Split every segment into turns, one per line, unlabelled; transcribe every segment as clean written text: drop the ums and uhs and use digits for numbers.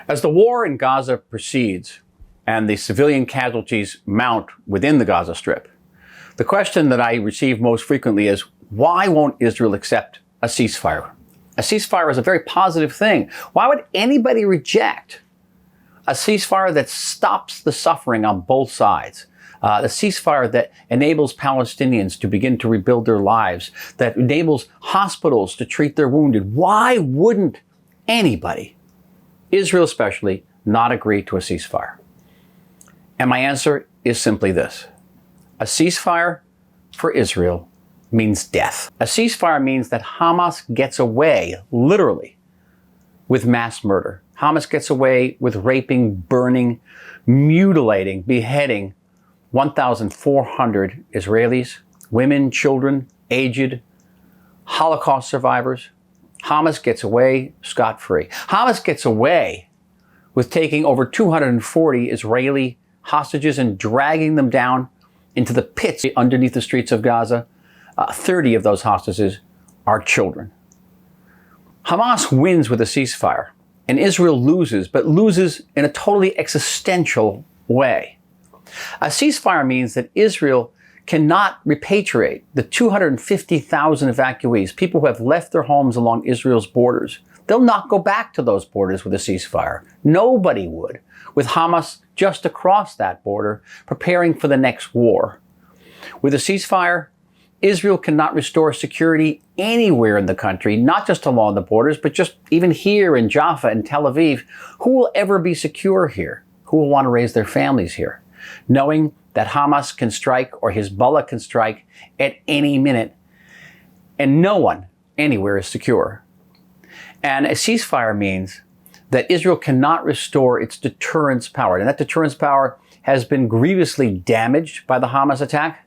As the war in Gaza proceeds and the civilian casualties mount within the Gaza Strip, the question that I receive most frequently is, why won't Israel accept a ceasefire? A ceasefire is a very positive thing. Why would anybody reject a ceasefire that stops the suffering on both sides? The ceasefire that enables Palestinians to begin to rebuild their lives, that enables hospitals to treat their wounded. Why wouldn't anybody, Israel especially, not agree to a ceasefire? And my answer is simply this. A ceasefire for Israel means death. A ceasefire means that Hamas gets away, literally, with mass murder. Hamas gets away with raping, burning, mutilating, beheading 1,400 Israelis, women, children, aged, Holocaust survivors. Hamas gets away scot-free. Hamas gets away with taking over 240 Israeli hostages and dragging them down into the pits underneath the streets of Gaza. 30 of those hostages are children. Hamas wins with a ceasefire, and Israel loses, but loses in a totally existential way. A ceasefire means that Israel cannot repatriate the 250,000 evacuees, people who have left their homes along Israel's borders. They'll not go back to those borders with a ceasefire. Nobody would, with Hamas just across that border, preparing for the next war. With a ceasefire, Israel cannot restore security anywhere in the country, not just along the borders, but just even here in Jaffa and Tel Aviv. Who will ever be secure here? Who will want to raise their families here? Knowing that Hamas can strike or Hezbollah can strike at any minute, and no one anywhere is secure. And a ceasefire means that Israel cannot restore its deterrence power. And that deterrence power has been grievously damaged by the Hamas attack.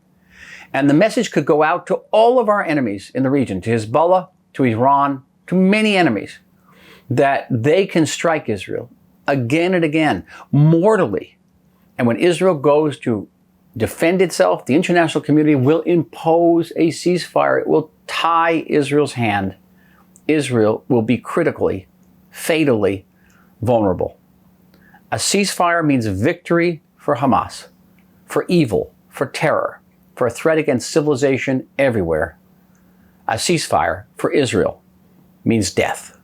And the message could go out to all of our enemies in the region, to Hezbollah, to Iran, to many enemies, that they can strike Israel again and again, mortally. And when Israel goes to defend itself, the international community will impose a ceasefire. It will tie Israel's hand. Israel will be critically, fatally vulnerable. A ceasefire means victory for Hamas, for evil, for terror, for a threat against civilization everywhere. A ceasefire for Israel means death.